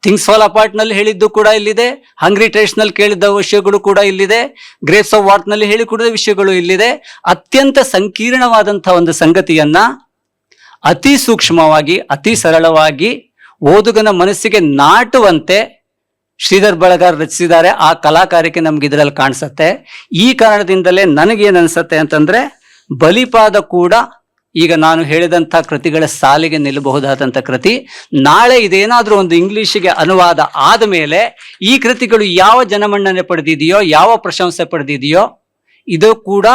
Things fall apart ನಲ್ಲಿ ಹೇಳಿದ್ದು ಕೂಡ ಇಲ್ಲಿದೆ, ಹಂಗ್ರಿ ಟ್ರೇಡ್ಸ್ ನಲ್ಲಿ ಕೇಳಿದ್ದ ವಿಷಯಗಳು ಕೂಡ ಇಲ್ಲಿದೆ, ಗ್ರೇಪ್ಸ್ ಆಫ್ ವಾರ್ತ್ ನಲ್ಲಿ ಹೇಳಿಕೊಡಿದ ವಿಷಯಗಳು ಇಲ್ಲಿದೆ. ಅತ್ಯಂತ ಸಂಕೀರ್ಣವಾದಂತಹ ಒಂದು ಸಂಗತಿಯನ್ನ ಅತಿ ಸೂಕ್ಷ್ಮವಾಗಿ, ಅತಿ ಸರಳವಾಗಿ ಓದುಗನ ಮನಸ್ಸಿಗೆ ನಾಟುವಂತೆ ಶ್ರೀಧರ್ ಬಳಗಾರ್ ರಚಿಸಿದ್ದಾರೆ. ಆ ಕಲಾಕಾರಿಕೆ ನಮ್ಗೆ ಇದರಲ್ಲಿ ಕಾಣಿಸುತ್ತೆ. ಈ ಕಾರಣದಿಂದಲೇ ನನಗೇನು ಅನ್ಸುತ್ತೆ ಅಂತಂದ್ರೆ, ಬಲಿಪಾದ ಕೂಡ ಈಗ ನಾನು ಹೇಳಿದಂಥ ಕೃತಿಗಳ ಸಾಲಿಗೆ ನಿಲ್ಲಬಹುದಾದಂಥ ಕೃತಿ. ನಾಳೆ ಇದೇನಾದ್ರೂ ಒಂದು ಇಂಗ್ಲಿಷಿಗೆ ಅನುವಾದ ಆದ ಮೇಲೆ ಈ ಕೃತಿಗಳು ಯಾವ ಜನಮನ್ನಣೆ ಪಡೆದಿದೆಯೋ, ಯಾವ ಪ್ರಶಂಸೆ ಪಡೆದಿದೆಯೋ, ಇದು ಕೂಡ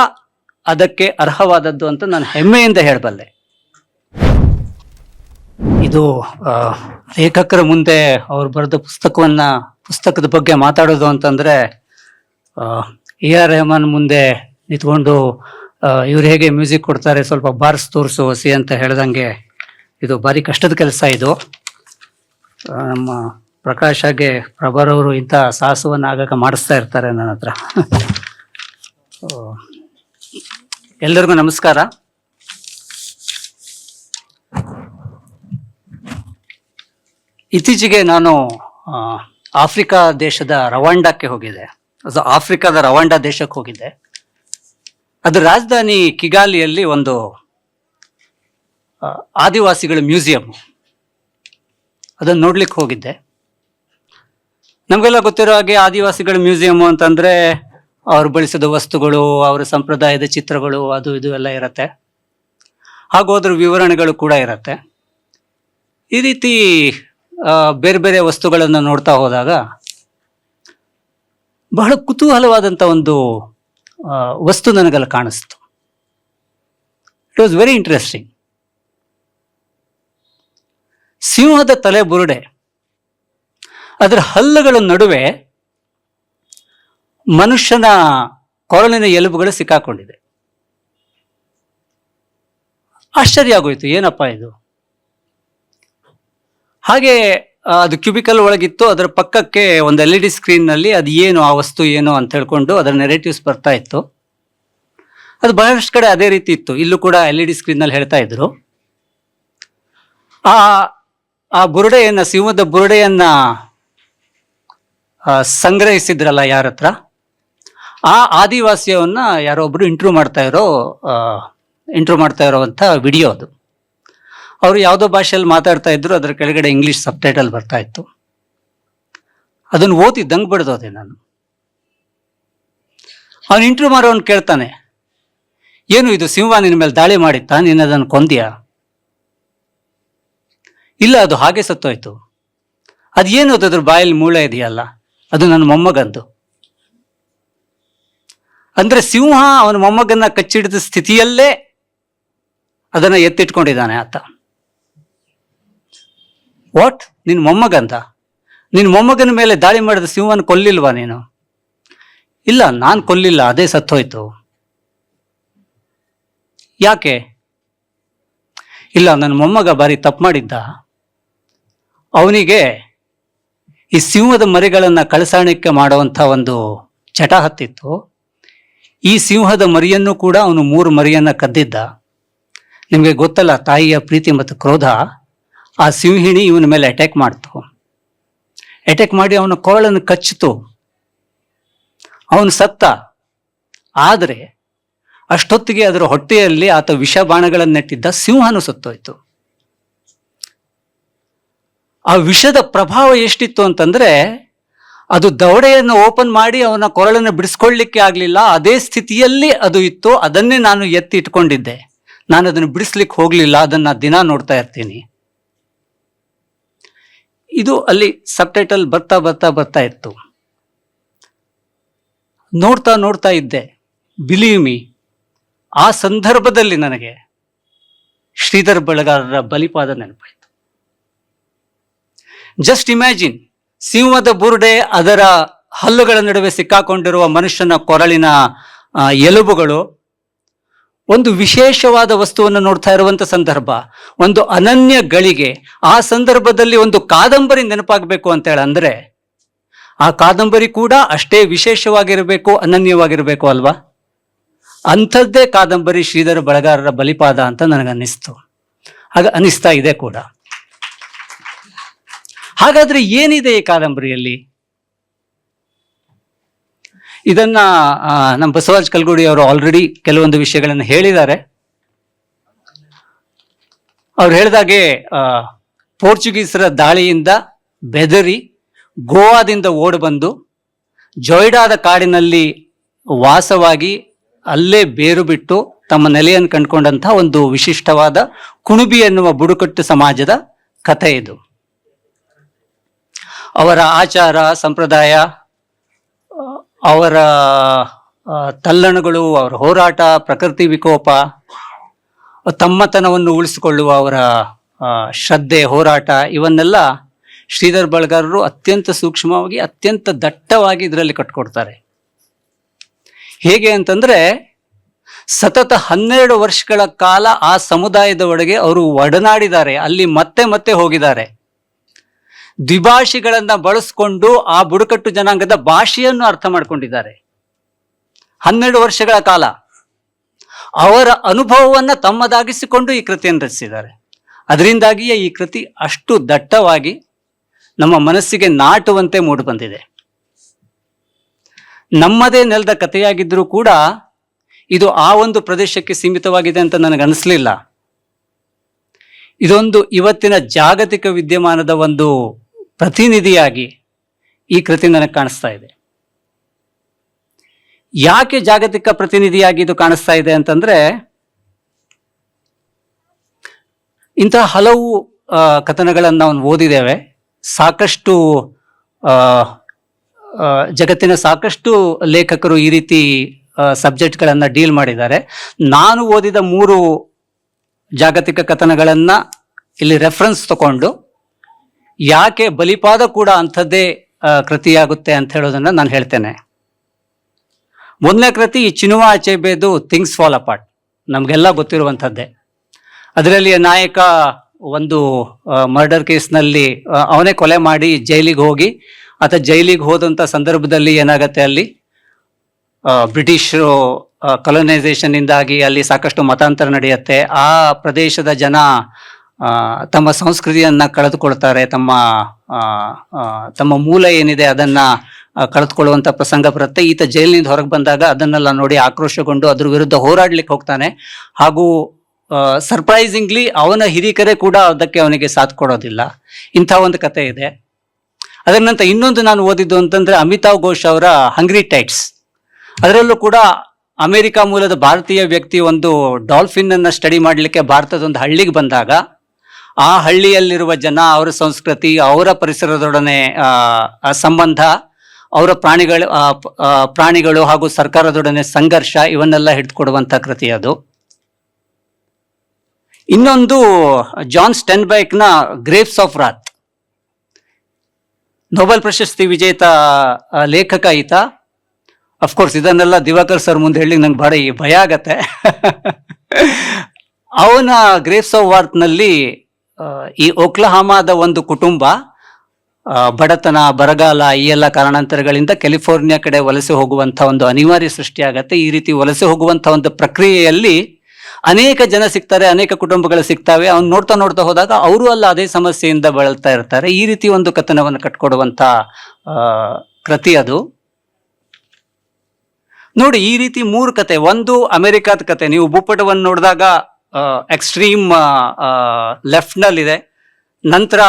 ಅದಕ್ಕೆ ಅರ್ಹವಾದದ್ದು ಅಂತ ನಾನು ಹೆಮ್ಮೆಯಿಂದ ಹೇಳಬಲ್ಲೆ. ಇದು ಲೇಖಕರ ಮುಂದೆ ಅವ್ರು ಬರೆದ ಪುಸ್ತಕದ ಬಗ್ಗೆ ಮಾತಾಡೋದು ಅಂತಂದ್ರೆ, AR ರೆಹಮಾನ್ ಮುಂದೆ ನಿಂತ್ಕೊಂಡು ಇವ್ರು ಹೇಗೆ ಮ್ಯೂಸಿಕ್ ಕೊಡ್ತಾರೆ, ಸ್ವಲ್ಪ ಬಾರ್ಸ್ ತೋರಿಸು ಹಸಿ ಅಂತ ಹೇಳ್ದಂಗೆ ಇದು ಭಾರಿ ಕಷ್ಟದ ಕೆಲಸ. ಇದು ನಮ್ಮ ಪ್ರಕಾಶ್ ಹಾಗೆ ಪ್ರಭಾರ್ ಅವರು ಇಂಥ ಸಾಹಸವನ್ನು ಆಗಾಗ ಮಾಡಿಸ್ತಾ ಇರ್ತಾರೆ ನನ್ನ ಹತ್ರ. ಎಲ್ಲರಿಗೂ ನಮಸ್ಕಾರ. ಇತ್ತೀಚೆಗೆ ನಾನು ಆಫ್ರಿಕಾ ದೇಶದ ರವಾಂಡಕ್ಕೆ ಹೋಗಿದ್ದೆ. ಆಫ್ರಿಕಾದ ರವಾಂಡ ದೇಶಕ್ಕೆ ಹೋಗಿದ್ದೆ. ಅದರ ರಾಜಧಾನಿ ಕಿಗಾಲಿಯಲ್ಲಿ ಒಂದು ಆದಿವಾಸಿಗಳ ಮ್ಯೂಸಿಯಂ, ಅದನ್ನು ನೋಡ್ಲಿಕ್ಕೆ ಹೋಗಿದ್ದೆ. ನಮಗೆಲ್ಲ ಗೊತ್ತಿರೋ ಹಾಗೆ ಆದಿವಾಸಿಗಳ ಮ್ಯೂಸಿಯಂ ಅಂತಂದ್ರೆ ಅವ್ರು ಬಳಸಿದ ವಸ್ತುಗಳು, ಅವರ ಸಂಪ್ರದಾಯದ ಚಿತ್ರಗಳು, ಅದು ಇದು ಎಲ್ಲ ಇರತ್ತೆ. ಹಾಗೂ ಅದ್ರ ವಿವರಣೆಗಳು ಕೂಡ ಇರತ್ತೆ. ಈ ರೀತಿ ಬೇರೆ ಬೇರೆ ವಸ್ತುಗಳನ್ನು ನೋಡ್ತಾ ಹೋದಾಗ ಬಹಳ ಕುತೂಹಲವಾದಂಥ ಒಂದು ವಸ್ತು ನನಗೆಲ್ಲ ಕಾಣಿಸ್ತು. It was very interesting. ಸಿಂಹದ ತಲೆ ಬುರುಡೆ, ಅದರ ಹಲ್ಲುಗಳ ನಡುವೆ ಮನುಷ್ಯನ ಕೊರಳಿನ ಎಲುಬುಗಳು ಸಿಕ್ಕಾಕೊಂಡಿದೆ. ಆಶ್ಚರ್ಯ ಆಗೋಯ್ತು, ಏನಪ್ಪಾ ಇದು? ಹಾಗೆ ಅದು ಕ್ಯೂಬಿಕಲ್ ಒಳಗಿತ್ತು. ಅದರ ಪಕ್ಕಕ್ಕೆ ಒಂದು LED ಸ್ಕ್ರೀನ್ ನಲ್ಲಿ ಅದು ಏನು, ಆ ವಸ್ತು ಏನು ಅಂತ ಹೇಳ್ಕೊಂಡು ಅದರ ನೆರೇಟಿವ್ಸ್ ಬರ್ತಾ ಇತ್ತು. ಅದು ಬಹಳಷ್ಟು ಕಡೆ ಅದೇ ರೀತಿ ಇತ್ತು. ಇಲ್ಲೂ ಕೂಡ LED ಸ್ಕ್ರೀನ್ ನಲ್ಲಿ ಹೇಳ್ತಾ ಇದ್ರು. ಆ ಬುರುಡೆಯನ್ನ, ಸಿಂಹದ ಬುರುಡೆಯನ್ನ ಸಂಗ್ರಹಿಸಿದ್ರಲ್ಲ ಯಾರ ಹತ್ರ, ಆ ಆದಿವಾಸಿಯವನ್ನ ಯಾರೋ ಒಬ್ರು ಇಂಟ್ರ್ಯೂ ಮಾಡ್ತಾ ಇರೋವಂಥ ವಿಡಿಯೋ ಅದು. ಅವರು ಯಾವುದೋ ಭಾಷೆಯಲ್ಲಿ ಮಾತಾಡ್ತಾ ಇದ್ರು, ಅದರ ಕೆಳಗಡೆ ಇಂಗ್ಲಿಷ್ ಸಬ್ಟೈಟಲ್ ಬರ್ತಾ ಇತ್ತು. ಅದನ್ನು ಓದಿದ್ದಂಗೆ ಬಡ್ದೋದೆ ನಾನು. ಅವನು ಇಂಟ್ರ್ಯೂ ಮಾಡೋನು ಕೇಳ್ತಾನೆ, ಏನು ಇದು ಸಿಂಹ ನಿನ್ನ ಮೇಲೆ ದಾಳಿ ಮಾಡಿತ್ತಾ, ನೀನು ಅದನ್ನು ಕೊಂದ್ಯಾ? ಇಲ್ಲ, ಅದು ಹಾಗೆ ಸತ್ತೋಯ್ತು. ಅದೇನು ಅದ್ರ ಬಾಯಲ್ಲಿ ಮೂಳೆ ಇದೆಯಲ್ಲ, ಅದು ನನ್ನ ಮೊಮ್ಮಗಂದು. ಅಂದ್ರೆ ಸಿಂಹ ಅವನ ಮೊಮ್ಮಗನ್ನ ಕಚ್ಚಿಡಿದ ಸ್ಥಿತಿಯಲ್ಲೇ ಅದನ್ನ ಎತ್ತಿಟ್ಕೊಂಡಿದ್ದಾನೆ ಆತ. ವಾಟ್, ನಿನ್ನ ಮೊಮ್ಮಗಂತ? ನಿನ್ನ ಮೊಮ್ಮಗನ ಮೇಲೆ ದಾಳಿ ಮಾಡಿದ ಸಿಂಹನ ಕೊಲ್ಲಿಲ್ವಾ ನೀನು? ಇಲ್ಲ, ನಾನು ಕೊಲ್ಲಿಲ್ಲ, ಅದೇ ಸತ್ತೋಯ್ತು. ಯಾಕೆ? ಇಲ್ಲ, ನನ್ನ ಮೊಮ್ಮಗ ಬಾರಿ ತಪ್ಪು ಮಾಡಿದ್ದ. ಅವನಿಗೆ ಈ ಸಿಂಹದ ಮರಿಗಳನ್ನ ಕಳಸಾಣಿಕೆ ಮಾಡುವಂಥ ಒಂದು ಚಟ ಹತ್ತಿತ್ತು. ಈ ಸಿಂಹದ ಮರಿಯನ್ನು ಕೂಡ ಅವನು 3 ಮರಿಯನ್ನ ಕದ್ದಿದ್ದ. ನಿಮಗೆ ಗೊತ್ತಲ್ಲ, ತಾಯಿಯ ಪ್ರೀತಿ ಮತ್ತು ಕ್ರೋಧ. ಆ ಸಿಂಹಿಣಿ ಇವನ ಮೇಲೆ ಅಟ್ಯಾಕ್ ಮಾಡ್ತು. ಅಟ್ಯಾಕ್ ಮಾಡಿ ಅವನ ಕೊರಳನ್ನು ಕಚ್ಚಿತು. ಅವನು ಸತ್ತ. ಆದರೆ ಅಷ್ಟೊತ್ತಿಗೆ ಅದರ ಹೊಟ್ಟೆಯಲ್ಲಿ ಆತ ವಿಷ ಬಾಣಗಳನ್ನೆಟ್ಟಿದ್ದ ಸಿಂಹನು ಸತ್ತೋಯ್ತು. ಆ ವಿಷದ ಪ್ರಭಾವ ಎಷ್ಟಿತ್ತು ಅಂತಂದ್ರೆ, ಅದು ದವಡೆಯನ್ನು ಓಪನ್ ಮಾಡಿ ಅವನ ಕೊರಳನ್ನು ಬಿಡಿಸ್ಕೊಳ್ಳಿಕ್ಕೆ ಆಗಲಿಲ್ಲ. ಅದೇ ಸ್ಥಿತಿಯಲ್ಲಿ ಅದು ಇತ್ತು. ಅದನ್ನೇ ನಾನು ಎತ್ತಿ ಇಟ್ಕೊಂಡಿದ್ದೆ. ನಾನು ಅದನ್ನು ಬಿಡಿಸ್ಲಿಕ್ಕೆ ಹೋಗ್ಲಿಲ್ಲ. ಅದನ್ನ ದಿನ ನೋಡ್ತಾ ಇರ್ತೀನಿ. ಇದು ಅಲ್ಲಿ ಸಬ್ಟೈಟಲ್ ಬರ್ತಾ ಇತ್ತು. ನೋಡ್ತಾ ಇದ್ದೆ. ಬಿಲೀವ್ ಮೀ, ಆ ಸಂದರ್ಭದಲ್ಲಿ ನನಗೆ ಶ್ರೀಧರ್ ಬಳಗಾರರ ಬಲಿಪಾದ ನೆನಪಾಯಿತು. ಜಸ್ಟ್ ಇಮ್ಯಾಜಿನ್, ಸಿಂಹದ ಬುರುಡೆ, ಅದರ ಹಲ್ಲುಗಳ ನಡುವೆ ಸಿಕ್ಕಾಕೊಂಡಿರುವ ಮನುಷ್ಯನ ಕೊರಳಿನ ಎಲುಬುಗಳು, ಒಂದು ವಿಶೇಷವಾದ ವಸ್ತುವನ್ನು ನೋಡ್ತಾ ಇರುವಂತ ಸಂದರ್ಭ, ಒಂದು ಅನನ್ಯ ಗಳಿಗೆ. ಆ ಸಂದರ್ಭದಲ್ಲಿ ಒಂದು ಕಾದಂಬರಿ ನೆನಪಾಗಬೇಕು ಅಂತ ಹೇಳಂದ್ರೆ, ಆ ಕಾದಂಬರಿ ಕೂಡ ಅಷ್ಟೇ ವಿಶೇಷವಾಗಿರಬೇಕು, ಅನನ್ಯವಾಗಿರಬೇಕು ಅಲ್ವಾ? ಅಂಥದ್ದೇ ಕಾದಂಬರಿ ಶ್ರೀಧರ ಬಳಗಾರರ ಬಲಿಪಾದ ಅಂತ ನನಗನ್ನಿಸ್ತು. ಹಾಗೆ ಅನಿಸ್ತಾ ಇದೆ ಕೂಡ. ಹಾಗಾದ್ರೆ ಏನಿದೆ ಈ ಕಾದಂಬರಿಯಲ್ಲಿ? ಇದನ್ನ ನಮ್ಮ ಬಸವರಾಜ್ ಕಲ್ಗುಡಿ ಅವರು ಆಲ್ರೆಡಿ ಕೆಲವೊಂದು ವಿಷಯಗಳನ್ನು ಹೇಳಿದ್ದಾರೆ. ಅವ್ರು ಹೇಳಿದಾಗೆ ಪೋರ್ಚುಗೀಸರ ದಾಳಿಯಿಂದ ಬೆದರಿ ಗೋವಾದಿಂದ ಓಡಿ ಬಂದು ಜೊಯ್ಡಾದ ಕಾಡಿನಲ್ಲಿ ವಾಸವಾಗಿ ಅಲ್ಲೇ ಬೇರು ಬಿಟ್ಟು ತಮ್ಮ ನೆಲೆಯನ್ನು ಕಂಡುಕೊಂಡಂತಹ ಒಂದು ವಿಶಿಷ್ಟವಾದ ಕುಣಬಿ ಎನ್ನುವ ಬುಡಕಟ್ಟು ಸಮಾಜದ ಕಥೆ ಇದು. ಅವರ ಆಚಾರ ಸಂಪ್ರದಾಯ, ಅವರ ತಲ್ಲಣಗಳು, ಅವರ ಹೋರಾಟ, ಪ್ರಕೃತಿ ವಿಕೋಪ, ತಮ್ಮತನವನ್ನು ಉಳಿಸಿಕೊಳ್ಳುವ ಅವರ ಶ್ರದ್ಧೆ, ಹೋರಾಟ, ಇವನ್ನೆಲ್ಲ ಶ್ರೀಧರ್ ಬಳಗಾರರು ಅತ್ಯಂತ ಸೂಕ್ಷ್ಮವಾಗಿ ಅತ್ಯಂತ ದಟ್ಟವಾಗಿ ಇದರಲ್ಲಿ ಕಟ್ಕೊಡ್ತಾರೆ. ಹೇಗೆ ಅಂತಂದ್ರೆ ಸತತ 12 ವರ್ಷಗಳ ಕಾಲ ಆ ಸಮುದಾಯದ ಒಳಗೆ ಅವರು ಒಡನಾಡಿದ್ದಾರೆ, ಅಲ್ಲಿ ಮತ್ತೆ ಮತ್ತೆ ಹೋಗಿದ್ದಾರೆ. ದ್ವಿಭಾಷಿಗಳನ್ನ ಬಳಸ್ಕೊಂಡು ಆ ಬುಡಕಟ್ಟು ಜನಾಂಗದ ಭಾಷೆಯನ್ನು ಅರ್ಥ ಮಾಡ್ಕೊಂಡಿದ್ದಾರೆ. 12 ವರ್ಷಗಳ ಕಾಲ ಅವರ ಅನುಭವವನ್ನ ತಮ್ಮದಾಗಿಸಿಕೊಂಡು ಈ ಕೃತಿಯನ್ನು ರಚಿಸಿದ್ದಾರೆ. ಅದರಿಂದಾಗಿಯೇ ಈ ಕೃತಿ ಅಷ್ಟು ದಟ್ಟವಾಗಿ ನಮ್ಮ ಮನಸ್ಸಿಗೆ ನಾಟುವಂತೆ ಮೂಡಿ ಬಂದಿದೆ. ನಮ್ಮದೇ ನೆಲದ ಕಥೆಯಾಗಿದ್ರೂ ಕೂಡ ಇದು ಆ ಒಂದು ಪ್ರದೇಶಕ್ಕೆ ಸೀಮಿತವಾಗಿದೆ ಅಂತ ನನಗೆ ಅನಿಸ್ಲಿಲ್ಲ. ಇದೊಂದು ಇವತ್ತಿನ ಜಾಗತಿಕ ವಿದ್ಯಮಾನದ ಒಂದು ಪ್ರತಿನಿಧಿಯಾಗಿ ಈ ಕೃತಿ ನನಗೆ ಕಾಣಿಸ್ತಾ ಇದೆ. ಯಾಕೆ ಜಾಗತಿಕ ಪ್ರತಿನಿಧಿಯಾಗಿ ಇದು ಕಾಣಿಸ್ತಾ ಇದೆ ಅಂತಂದ್ರೆ, ಇಂತಹ ಹಲವು ಕಥನಗಳನ್ನು ನಾವು ಓದಿದ್ದೇವೆ. ಸಾಕಷ್ಟು ಜಗತ್ತಿನ ಸಾಕಷ್ಟು ಲೇಖಕರು ಈ ರೀತಿ ಸಬ್ಜೆಕ್ಟ್ಗಳನ್ನು ಡೀಲ್ ಮಾಡಿದ್ದಾರೆ. ನಾನು ಓದಿದ 3 ಜಾಗತಿಕ ಕಥನಗಳನ್ನು ಇಲ್ಲಿ ರೆಫರೆನ್ಸ್ ತಗೊಂಡು ಯಾಕೆ ಬಲಿಪಾದ ಕೂಡ ಅಂಥದ್ದೇ ಕೃತಿಯಾಗುತ್ತೆ ಅಂತ ಹೇಳೋದನ್ನ ನಾನು ಹೇಳ್ತೇನೆ. ಮೊದಲನೇ ಕೃತಿ ಚಿನುವಾ ಅಚೆಬೆದು ಥಿಂಗ್ಸ್ ಫಾಲ್ ಅಪಾರ್ಟ್, ನಮಗೆಲ್ಲ ಗೊತ್ತಿರುವಂಥದ್ದೇ. ಅದರಲ್ಲಿ ನಾಯಕ ಒಂದು ಮರ್ಡರ್ ಕೇಸ್ನಲ್ಲಿ ಅವನೇ ಕೊಲೆ ಮಾಡಿ ಜೈಲಿಗೆ ಹೋಗಿ, ಆತ ಜೈಲಿಗೆ ಹೋದಂಥ ಸಂದರ್ಭದಲ್ಲಿ ಏನಾಗತ್ತೆ, ಅಲ್ಲಿ ಬ್ರಿಟಿಷರು ಕಲೋನೈಸೇಷನ್ ಇಂದಾಗಿ ಅಲ್ಲಿ ಸಾಕಷ್ಟು ಮತಾಂತರ ನಡೆಯುತ್ತೆ. ಆ ಪ್ರದೇಶದ ಜನ ತಮ್ಮ ಸಂಸ್ಕೃತಿಯನ್ನ ಕಳೆದುಕೊಳ್ತಾರೆ, ತಮ್ಮ ಮೂಲ ಏನಿದೆ ಅದನ್ನ ಕಳೆದುಕೊಳ್ಳುವಂತ ಪ್ರಸಂಗ ಬರುತ್ತೆ. ಈತ ಜೈಲಿನಿಂದ ಹೊರಗೆ ಬಂದಾಗ ಅದನ್ನೆಲ್ಲ ನೋಡಿ ಆಕ್ರೋಶಗೊಂಡು ಅದ್ರ ವಿರುದ್ಧ ಹೋರಾಡ್ಲಿಕ್ಕೆ ಹೋಗ್ತಾನೆ. ಹಾಗೂ ಸರ್ಪ್ರೈಸಿಂಗ್ಲಿ ಅವನ ಹಿರಿಕರೇ ಕೂಡ ಅದಕ್ಕೆ ಅವನಿಗೆ ಸಾಥ್ ಕೊಡೋದಿಲ್ಲ. ಇಂಥ ಒಂದು ಕತೆ ಇದೆ. ಅದರ ನಂತರ ಇನ್ನೊಂದು ನಾನು ಓದಿದ್ದು ಅಂತಂದ್ರೆ ಅಮಿತಾವ್ ಘೋಷ್ ಅವರ ಹಂಗ್ರಿ ಟೈಟ್ಸ್. ಅದರಲ್ಲೂ ಕೂಡ ಅಮೆರಿಕ ಮೂಲದ ಭಾರತೀಯ ವ್ಯಕ್ತಿ ಒಂದು ಡಾಲ್ಫಿನ್ ಅನ್ನ ಸ್ಟಡಿ ಮಾಡಲಿಕ್ಕೆ ಭಾರತದ ಒಂದು ಹಳ್ಳಿಗೆ ಬಂದಾಗ ಆ ಹಳ್ಳಿಯಲ್ಲಿರುವ ಜನ, ಅವರ ಸಂಸ್ಕೃತಿ, ಅವರ ಪರಿಸರದೊಡನೆ ಸಂಬಂಧ, ಅವರ ಪ್ರಾಣಿಗಳು ಹಾಗೂ ಸರ್ಕಾರದೊಡನೆ ಸಂಘರ್ಷ, ಇವನ್ನೆಲ್ಲ ಹಿಡಿದುಕೊಡುವಂಥ ಕೃತಿ ಅದು. ಇನ್ನೊಂದು ಜಾನ್ ಸ್ಟೆನ್ಬೈಕ್ನ ಗ್ರೇವ್ಸ್ ಆಫ್ ರಾತ್, ನೊಬೆಲ್ ಪ್ರಶಸ್ತಿ ವಿಜೇತ ಲೇಖಕ ಈತ. ಅಫ್ಕೋರ್ಸ್ ಇದನ್ನೆಲ್ಲ ದಿವಾಕರ್ ಸರ್ ಮುಂದೆ ಹೇಳಿ ನಂಗೆ ಬಹಳ ಭಯ ಆಗತ್ತೆ. ಅವನ ಗ್ರೇವ್ಸ್ ಆಫ್ ವಾರ್ತ್ನಲ್ಲಿ ಈ ಒಕ್ಲಹಾಮಾದ ಒಂದು ಕುಟುಂಬ ಬಡತನ, ಬರಗಾಲ, ಈ ಎಲ್ಲ ಕಾರಣಾಂತರಗಳಿಂದ ಕ್ಯಾಲಿಫೋರ್ನಿಯಾ ಕಡೆ ವಲಸೆ ಹೋಗುವಂಥ ಒಂದು ಅನಿವಾರ್ಯ ಸೃಷ್ಟಿಯಾಗತ್ತೆ. ಈ ರೀತಿ ವಲಸೆ ಹೋಗುವಂಥ ಒಂದು ಪ್ರಕ್ರಿಯೆಯಲ್ಲಿ ಅನೇಕ ಜನ ಸಿಗ್ತಾರೆ, ಅನೇಕ ಕುಟುಂಬಗಳು ಸಿಗ್ತವೆ. ಅವ್ನು ನೋಡ್ತಾ ನೋಡ್ತಾ ಹೋದಾಗ ಅವರು ಅಲ್ಲ ಅದೇ ಸಮಸ್ಯೆಯಿಂದ ಬಳಲ್ತಾ ಇರ್ತಾರೆ. ಈ ರೀತಿ ಒಂದು ಕಥನವನ್ನು ಕಟ್ಕೊಡುವಂಥ ಕೃತಿ ಅದು. ನೋಡಿ, ಈ ರೀತಿ 3 ಕತೆ. ಒಂದು ಅಮೆರಿಕಾದ ಕತೆ, ನೀವು ಭೂಪಟವನ್ನು ನೋಡಿದಾಗ ಎಕ್ಸ್ಟ್ರೀಮ್ ಲೆಫ್ಟ್ ನಲ್ಲಿದೆ. ನಂತರ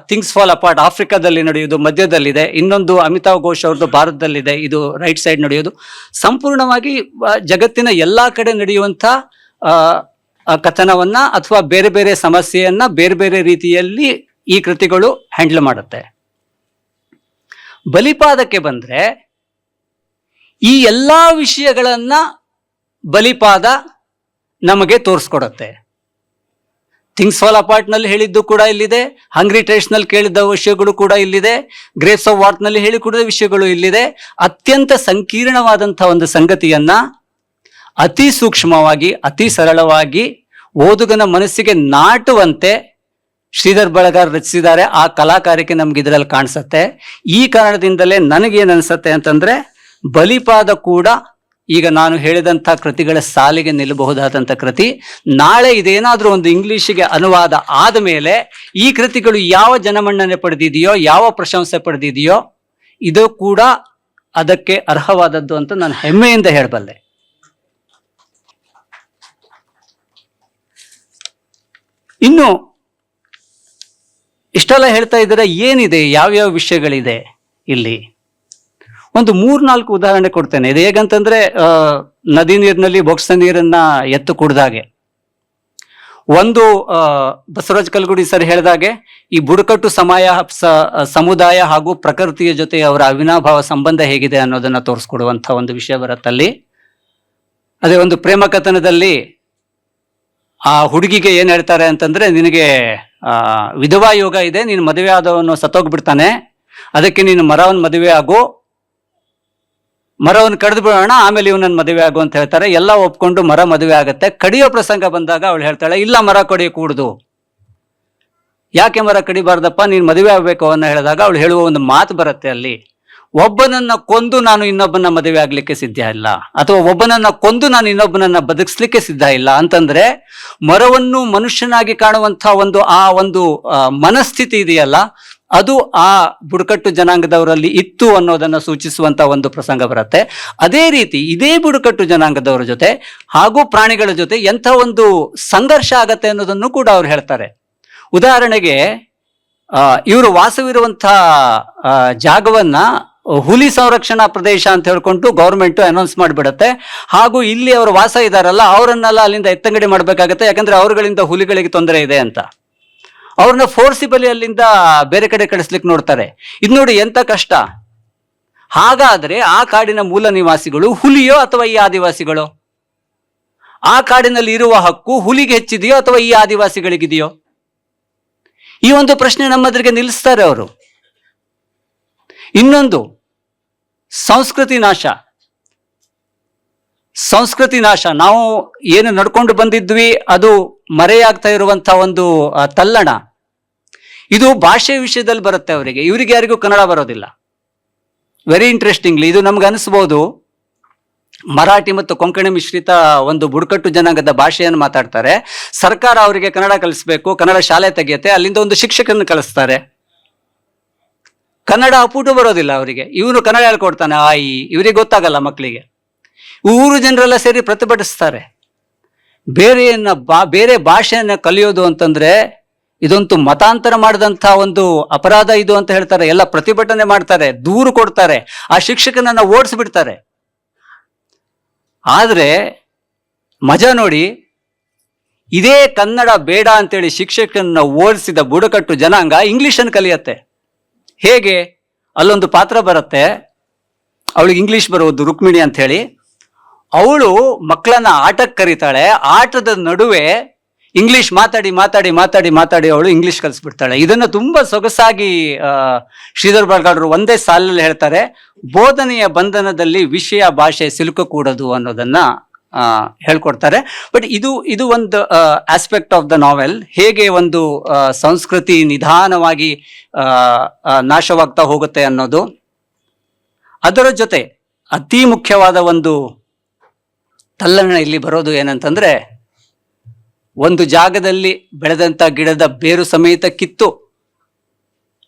ಥಿಂಗ್ಸ್ ಫಾಲ್ ಅಪಾರ್ಟ್ ಆಫ್ರಿಕಾದಲ್ಲಿ ನಡೆಯೋದು ಮಧ್ಯದಲ್ಲಿದೆ. ಇನ್ನೊಂದು ಅಮಿತಾವ್ ಘೋಷ್ ಅವ್ರದ್ದು ಭಾರತದಲ್ಲಿದೆ, ಇದು ರೈಟ್ ಸೈಡ್ ನಡೆಯೋದು. ಸಂಪೂರ್ಣವಾಗಿ ಜಗತ್ತಿನ ಎಲ್ಲಾ ಕಡೆ ನಡೆಯುವಂಥ ಕಥನವನ್ನ ಅಥವಾ ಬೇರೆ ಬೇರೆ ಸಮಸ್ಯೆಯನ್ನ ಬೇರೆ ಬೇರೆ ರೀತಿಯಲ್ಲಿ ಈ ಕೃತಿಗಳು ಹ್ಯಾಂಡಲ್ ಮಾಡುತ್ತೆ. ಬಲಿಪಾದಕ್ಕೆ ಬಂದ್ರೆ ಈ ಎಲ್ಲಾ ವಿಷಯಗಳನ್ನ ಬಲಿಪಾದ ನಮಗೆ ತೋರಿಸ್ಕೊಡುತ್ತೆ. ಥಿಂಗ್ಸ್ ಫಾಲ್ ಅಪಾರ್ಟ್ ನಲ್ಲಿ ಹೇಳಿದ್ದು ಕೂಡ ಇಲ್ಲಿದೆ, ಹಂಗ್ರಿ ಟೈಟ್ಸ್ ನಲ್ಲಿ ಕೇಳಿದ ವಿಷಯಗಳು ಕೂಡ ಇಲ್ಲಿದೆ, ಗ್ರೇವ್ಸ್ ಆಫ್ ವಾರ್ತ್ ನಲ್ಲಿ ಹೇಳಿಕೊಡಿದ ವಿಷಯಗಳು ಇಲ್ಲಿದೆ. ಅತ್ಯಂತ ಸಂಕೀರ್ಣವಾದಂತಹ ಒಂದು ಸಂಗತಿಯನ್ನ ಅತಿ ಸೂಕ್ಷ್ಮವಾಗಿ, ಅತಿ ಸರಳವಾಗಿ ಓದುಗನ ಮನಸ್ಸಿಗೆ ನಾಟುವಂತೆ ಶ್ರೀಧರ್ ಬಳಗಾರ್ ರಚಿಸಿದ್ದಾರೆ. ಆ ಕಲಾಕಾರಿಕೆ ನಮ್ಗೆ ಇದರಲ್ಲಿ ಕಾಣಿಸುತ್ತೆ. ಈ ಕಾರಣದಿಂದಲೇ ನನಗೇನು ಅನ್ಸುತ್ತೆ ಅಂತಂದ್ರೆ, ಬಲಿಪಾದ ಕೂಡ ಈಗ ನಾನು ಹೇಳಿದಂಥ ಕೃತಿಗಳ ಸಾಲಿಗೆ ನಿಲ್ಲಬಹುದಾದಂಥ ಕೃತಿ. ನಾಳೆ ಇದೇನಾದರೂ ಒಂದು ಇಂಗ್ಲಿಷಿಗೆ ಅನುವಾದ ಆದ ಮೇಲೆ ಈ ಕೃತಿಗಳು ಯಾವ ಜನಮನ್ನಣೆ ಪಡೆದಿದೆಯೋ, ಯಾವ ಪ್ರಶಂಸೆ ಪಡೆದಿದೆಯೋ, ಇದು ಕೂಡ ಅದಕ್ಕೆ ಅರ್ಹವಾದದ್ದು ಅಂತ ನಾನು ಹೆಮ್ಮೆಯಿಂದ ಹೇಳಬಲ್ಲೆ. ಇನ್ನು ಇಷ್ಟೆಲ್ಲ ಹೇಳ್ತಾ ಇದ್ದಾರೆ, ಏನಿದೆ, ಯಾವ್ಯಾವ ವಿಷಯಗಳಿದೆ ಇಲ್ಲಿ? ಒಂದು 3-4 ಉದಾಹರಣೆ ಕೊಡ್ತೇನೆ. ಇದು ಹೇಗಂತಂದ್ರೆ, ನದಿ ನೀರಿನಲ್ಲಿ ಬೊಕ್ಸ ನೀರನ್ನ ಎತ್ತು ಕುಡ್ದಾಗೆ. ಒಂದು ಬಸವರಾಜ್ ಕಲ್ಗುಡಿ ಸರ್ ಹೇಳಿದಾಗೆ, ಈ ಬುಡಕಟ್ಟು ಸಮುದಾಯ ಹಾಗೂ ಪ್ರಕೃತಿಯ ಜೊತೆ ಅವರ ಅವಿನಾಭಾವ ಸಂಬಂಧ ಹೇಗಿದೆ ಅನ್ನೋದನ್ನ ತೋರಿಸ್ಕೊಡುವಂತ ಒಂದು ವಿಷಯ ಬರುತ್ತಲ್ಲಿ. ಅದೇ ಒಂದು ಪ್ರೇಮ ಕಥನದಲ್ಲಿ ಆ ಹುಡುಗಿಗೆ ಏನ್ ಹೇಳ್ತಾರೆ ಅಂತಂದ್ರೆ, ನಿನಗೆ ವಿಧವಾ ಯೋಗ ಇದೆ, ನೀನು ಮದುವೆ ಆದವನು ಸತ್ತೋಗ್ಬಿಡ್ತಾನೆ, ಅದಕ್ಕೆ ನೀನು ಮರವನ್ನು ಮದುವೆ ಆಗು, ಮರವನ್ನು ಕಡಿದು ಬಿಡೋಣ, ಆಮೇಲೆ ಇವನನ್ನು ಮದುವೆ ಆಗು ಅಂತ ಹೇಳ್ತಾರೆ. ಎಲ್ಲ ಒಪ್ಕೊಂಡು ಮರ ಮದುವೆ ಆಗುತ್ತೆ. ಕಡಿಯೋ ಪ್ರಸಂಗ ಬಂದಾಗ ಅವಳು ಹೇಳ್ತಾಳೆ, ಇಲ್ಲ, ಮರ ಕಡಿಯೋ ಕೂಡುದು. ಯಾಕೆ ಮರ ಕಡಿಬಾರ್ದಪ್ಪ, ನೀನು ಮದುವೆ ಆಗ್ಬೇಕು ಅನ್ನೋ ಹೇಳಿದಾಗ ಅವಳು ಹೇಳುವ ಒಂದು ಮಾತು ಬರುತ್ತೆ ಅಲ್ಲಿ, ಒಬ್ಬನನ್ನ ಕೊಂದು ನಾನು ಇನ್ನೊಬ್ಬನ ಮದುವೆ ಆಗ್ಲಿಕ್ಕೆ ಸಿದ್ಧ ಇಲ್ಲ, ಅಥವಾ ಒಬ್ಬನನ್ನ ಕೊಂದು ನಾನು ಇನ್ನೊಬ್ಬನನ್ನ ಬದುಕಿಸ್ಲಿಕ್ಕೆ ಸಿದ್ಧ ಇಲ್ಲ ಅಂತಂದ್ರೆ, ಮರವನ್ನು ಮನುಷ್ಯನಾಗಿ ಕಾಣುವಂತಹ ಒಂದು ಮನಸ್ಥಿತಿ ಇದೆಯಲ್ಲ, ಅದು ಆ ಬುಡಕಟ್ಟು ಜನಾಂಗದವರಲ್ಲಿ ಇತ್ತು ಅನ್ನೋದನ್ನ ಸೂಚಿಸುವಂತ ಒಂದು ಪ್ರಸಂಗ ಬರುತ್ತೆ. ಅದೇ ರೀತಿ ಇದೇ ಬುಡಕಟ್ಟು ಜನಾಂಗದವರ ಜೊತೆ ಹಾಗೂ ಪ್ರಾಣಿಗಳ ಜೊತೆ ಎಂಥ ಒಂದು ಸಂಘರ್ಷ ಆಗತ್ತೆ ಅನ್ನೋದನ್ನು ಕೂಡ ಅವ್ರು ಹೇಳ್ತಾರೆ. ಉದಾಹರಣೆಗೆ, ಇವರು ವಾಸವಿರುವಂತಹ ಜಾಗವನ್ನ ಹುಲಿ ಸಂರಕ್ಷಣಾ ಪ್ರದೇಶ ಅಂತ ಹೇಳ್ಕೊಂಡು ಗೌರ್ಮೆಂಟ್ ಅನೌನ್ಸ್ ಮಾಡಿಬಿಡತ್ತೆ. ಹಾಗೂ ಇಲ್ಲಿ ಅವರು ವಾಸ ಇದಾರಲ್ಲ, ಅವರನ್ನೆಲ್ಲ ಅಲ್ಲಿಂದ ಎತ್ತಂಗಡಿ ಮಾಡ್ಬೇಕಾಗತ್ತೆ, ಯಾಕಂದ್ರೆ ಅವರುಗಳಿಂದ ಹುಲಿಗಳಿಗೆ ತೊಂದರೆ ಇದೆ ಅಂತ. ಅವ್ರನ್ನ ಫೋರ್ಸಿಬಲಿ ಅಲ್ಲಿಂದ ಬೇರೆ ಕಡೆ ಕಳಿಸ್ಲಿಕ್ಕೆ ನೋಡ್ತಾರೆ. ಇದು ನೋಡಿ ಎಂತ ಕಷ್ಟ. ಹಾಗಾದ್ರೆ ಆ ಕಾಡಿನ ಮೂಲ ನಿವಾಸಿಗಳು ಹುಲಿಯೋ ಅಥವಾ ಈ ಆದಿವಾಸಿಗಳು? ಆ ಕಾಡಿನಲ್ಲಿ ಇರುವ ಹಕ್ಕು ಹುಲಿಗೆ ಹೆಚ್ಚಿದೆಯೋ ಅಥವಾ ಈ ಆದಿವಾಸಿಗಳಿಗಿದೆಯೋ? ಈ ಒಂದು ಪ್ರಶ್ನೆ ನಮ್ಮದ್ರಿಗೆ ನಿಲ್ಲಿಸ್ತಾರೆ ಅವರು. ಇನ್ನೊಂದು, ಸಂಸ್ಕೃತಿ ನಾಶ. ನಾವು ಏನು ನಡ್ಕೊಂಡು ಬಂದಿದ್ವಿ ಅದು ಮರೆಯಾಗ್ತಾ ಇರುವಂತಹ ಒಂದು ತಲ್ಲಣ. ಇದು ಭಾಷೆ ವಿಷಯದಲ್ಲಿ ಬರುತ್ತೆ ಅವರಿಗೆ, ಇವರಿಗೆ ಯಾರಿಗೂ ಕನ್ನಡ ಬರೋದಿಲ್ಲ. ವೆರಿ ಇಂಟ್ರೆಸ್ಟಿಂಗ್ಲಿ ಇದು ನಮ್ಗೆ ಅನಿಸ್ಬೋದು, ಮರಾಠಿ ಮತ್ತು ಕೊಂಕಣಿ ಮಿಶ್ರಿತ ಒಂದು ಬುಡಕಟ್ಟು ಜನಾಂಗದ ಭಾಷೆಯನ್ನು ಮಾತಾಡ್ತಾರೆ. ಸರ್ಕಾರ ಅವರಿಗೆ ಕನ್ನಡ ಕಲಿಸ್ಬೇಕು, ಕನ್ನಡ ಶಾಲೆ ತೆಗೆಯುತ್ತೆ, ಅಲ್ಲಿಂದ ಒಂದು ಶಿಕ್ಷಕರನ್ನು ಕಳಿಸ್ತಾರೆ. ಕನ್ನಡ ಅಪೂಟ ಬರೋದಿಲ್ಲ ಅವರಿಗೆ. ಇವನು ಕನ್ನಡ ಹೇಳ್ಕೊಡ್ತಾನೆ, ಇವರಿಗೆ ಗೊತ್ತಾಗಲ್ಲ ಮಕ್ಕಳಿಗೆ. ಊರು ಜನರೆಲ್ಲ ಸೇರಿ ಪ್ರತಿಭಟಿಸ್ತಾರೆ. ಬೇರೆ ಭಾಷೆಯನ್ನ ಕಲಿಯೋದು ಅಂತಂದ್ರೆ ಇದೊಂದು ಮತಾಂತರ ಮಾಡಿದಂತಹ ಒಂದು ಅಪರಾಧ ಇದು ಅಂತ ಹೇಳ್ತಾರೆ. ಎಲ್ಲ ಪ್ರತಿಭಟನೆ ಮಾಡ್ತಾರೆ, ದೂರು ಕೊಡ್ತಾರೆ, ಆ ಶಿಕ್ಷಕನನ್ನ ಓಡಿಸ್ಬಿಡ್ತಾರೆ. ಆದ್ರೆ ಮಜಾ ನೋಡಿ, ಇದೇ ಕನ್ನಡ ಬೇಡ ಅಂತೇಳಿ ಶಿಕ್ಷಕನನ್ನ ಓಡಿಸಿದ ಬುಡಕಟ್ಟು ಜನಾಂಗ ಇಂಗ್ಲಿಷನ್ನು ಕಲಿಯತ್ತೆ. ಹೇಗೆ? ಅಲ್ಲೊಂದು ಪಾತ್ರ ಬರುತ್ತೆ, ಅವಳಿಗೆ ಇಂಗ್ಲಿಷ್ ಬರೋದು, ರುಕ್ಮಿಣಿ ಅಂತ ಹೇಳಿ. ಅವಳು ಮಕ್ಕಳನ್ನ ಆಟಕ್ಕೆ ಕರೀತಾಳೆ. ಆಟದ ನಡುವೆ ಇಂಗ್ಲಿಷ್ ಮಾತಾಡಿ ಅವಳು ಇಂಗ್ಲಿಷ್ ಕಲಿಸ್ಬಿಡ್ತಾಳೆ. ಇದನ್ನ ತುಂಬಾ ಸೊಗಸಾಗಿ ಶ್ರೀಧರ್ ಬಾಳ್ಗಾಡ್ರು ಒಂದೇ ಸಾಲಲ್ಲಿ ಹೇಳ್ತಾರೆ, ಬೋಧನೆಯ ಬಂಧನದಲ್ಲಿ ವಿಷಯ ಭಾಷೆ ಸಿಲುಕಕೂಡದು ಅನ್ನೋದನ್ನ ಹೇಳ್ಕೊಡ್ತಾರೆ. ಬಟ್ ಇದು ಒಂದು ಆಸ್ಪೆಕ್ಟ್ ಆಫ್ ದ ನಾವೆಲ್, ಹೇಗೆ ಒಂದು ಸಂಸ್ಕೃತಿ ನಿಧಾನವಾಗಿ ನಾಶವಾಗ್ತಾ ಹೋಗುತ್ತೆ ಅನ್ನೋದು. ಅದರ ಜೊತೆ ಅತಿ ಮುಖ್ಯವಾದ ಒಂದು ತಲ್ಲಣ ಇಲ್ಲಿ ಬರೋದು ಏನಂತಂದ್ರೆ, ಒಂದು ಜಾಗದಲ್ಲಿ ಬೆಳೆದಂತ ಗಿಡದ ಬೇರು ಸಮೇತ ಕಿತ್ತು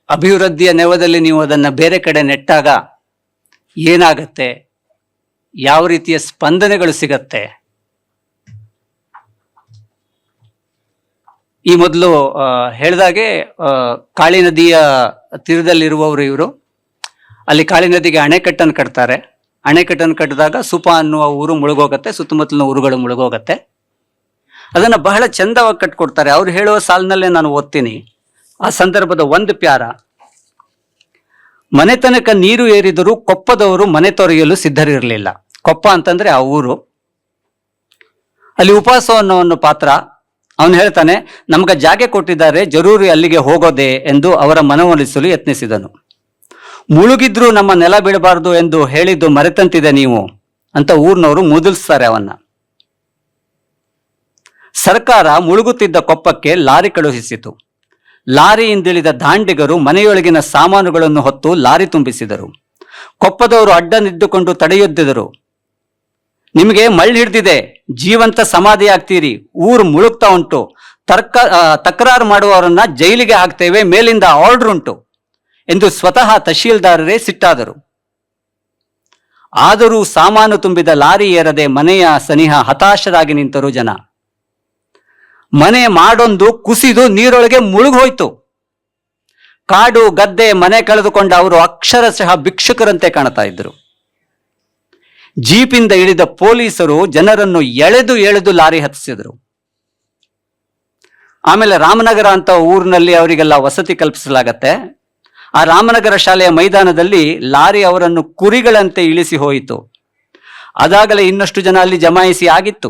ಅಭಿವೃದ್ಧಿಯ ನೆವದಲ್ಲಿ ನೀವು ಅದನ್ನ ಬೇರೆ ಕಡೆ ನೆಟ್ಟಾಗ ಏನಾಗತ್ತೆ, ಯಾವ ರೀತಿಯ ಸ್ಪಂದನೆಗಳು ಸಿಗತ್ತೆ. ಈ ಮೊದಲು ಹೇಳಿದಾಗೆ ಕಾಳಿ ನದಿಯ ತೀರದಲ್ಲಿರುವವರು ಇವರು. ಅಲ್ಲಿ ಕಾಳಿ ನದಿಗೆ ಅಣೆಕಟ್ಟನ್ನು ಕಟ್ತಾರೆ. ಅಣೆಕಟ್ಟನ್ನು ಕಟ್ಟಿದಾಗ ಸುಪ ಅನ್ನುವ ಊರು ಮುಳುಗೋಗತ್ತೆ, ಸುತ್ತಮುತ್ತಲಿನ ಊರುಗಳು ಮುಳುಗೋಗತ್ತೆ. ಅದನ್ನ ಬಹಳ ಚಂದವಾಗಿ ಕಟ್ಕೊಡ್ತಾರೆ. ಅವ್ರು ಹೇಳುವ ಸಾಲಿನಲ್ಲೇ ನಾನು ಓದ್ತೀನಿ. ಆ ಸಂದರ್ಭದ ಒಂದು ಪ್ಯಾರ, ಮನೆತನಕ ನೀರು ಏರಿದರೂ ಕೊಪ್ಪದವರು ಮನೆ ತೊರೆಯಲು ಸಿದ್ಧರಿರಲಿಲ್ಲ. ಕೊಪ್ಪ ಅಂತಂದ್ರೆ ಆ ಊರು. ಅಲ್ಲಿ ಉಪವಾಸ ಅನ್ನೋ ಪಾತ್ರ. ಅವನು ಹೇಳ್ತಾನೆ, ನಮ್ಗೆ ಜಾಗೆ ಕೊಟ್ಟಿದ್ದಾರೆ, ಜರೂರಿ ಅಲ್ಲಿಗೆ ಹೋಗೋದೆ ಎಂದು ಅವರ ಮನವೊಲಿಸಲು ಯತ್ನಿಸಿದನು. ಮುಳುಗಿದ್ರು ನಮ್ಮ ನೆಲ ಬಿಡಬಾರ್ದು ಎಂದು ಹೇಳಿದ್ದು ಮರೆತಂತಿದೆ ನೀವು ಅಂತ ಊರಿನವರು ಮುದುಲ್ಸ್ತಾರೆ ಅವನ್ನ. ಸರ್ಕಾರ ಮುಳುಗುತ್ತಿದ್ದ ಕೊಪ್ಪಕ್ಕೆ ಲಾರಿ ಕಳುಹಿಸಿತು. ಲಾರಿಯಿಂದಿಳಿದ ದಾಂಡಿಗರು ಮನೆಯೊಳಗಿನ ಸಾಮಾನುಗಳನ್ನು ಹೊತ್ತು ಲಾರಿ ತುಂಬಿಸಿದರು. ಕೊಪ್ಪದವರು ಅಡ್ಡ ನಿದ್ದುಕೊಂಡು ತಡೆಯೊದ್ದಿದರು. ನಿಮಗೆ ಮಳ್ಳಿ ಹಿಡ್ದಿದೆ, ಜೀವಂತ ಸಮಾಧಿ ಆಗ್ತೀರಿ, ಊರು ಮುಳುಗ್ತಾ ಉಂಟು, ತಕರಾರು ಮಾಡುವವರನ್ನ ಜೈಲಿಗೆ ಹಾಕ್ತೇವೆ, ಮೇಲಿಂದ ಆರ್ಡರ್ ಉಂಟು ಎಂದು ಸ್ವತಃ ತಹಶೀಲ್ದಾರರೇ ಸಿಟ್ಟಾದರು. ಆದರೂ ಸಾಮಾನು ತುಂಬಿದ ಲಾರಿ ಏರದೆ ಮನೆಯ ಸನಿಹ ಹತಾಶರಾಗಿ ನಿಂತರು ಜನ. ಮನೆ ಮಾಡೊಂದು ಕುಸಿದು ನೀರೊಳಗೆ ಮುಳುಗೋಯ್ತು. ಕಾಡು ಗದ್ದೆ ಮನೆ ಕಳೆದುಕೊಂಡ ಅವರು ಅಕ್ಷರಶಃ ಭಿಕ್ಷುಕರಂತೆ ಕಾಣ್ತಾ ಇದ್ರು. ಜೀಪಿಂದ ಇಳಿದ ಪೊಲೀಸರು ಜನರನ್ನು ಎಳೆದು ಲಾರಿ ಹತ್ತಿಸಿದ್ರು. ಆಮೇಲೆ ರಾಮನಗರ ಅಂತ ಊರಿನಲ್ಲಿ ಅವರಿಗೆಲ್ಲ ವಸತಿ ಕಲ್ಪಿಸಲಾಗತ್ತೆ. ಆ ರಾಮನಗರ ಶಾಲೆಯ ಮೈದಾನದಲ್ಲಿ ಲಾರಿ ಅವರನ್ನು ಕುರಿಗಳಂತೆ ಇಳಿಸಿ ಹೋಯಿತು. ಅದಾಗಲೇ ಇನ್ನಷ್ಟು ಜನ ಅಲ್ಲಿ ಜಮಾಯಿಸಿ ಆಗಿತ್ತು.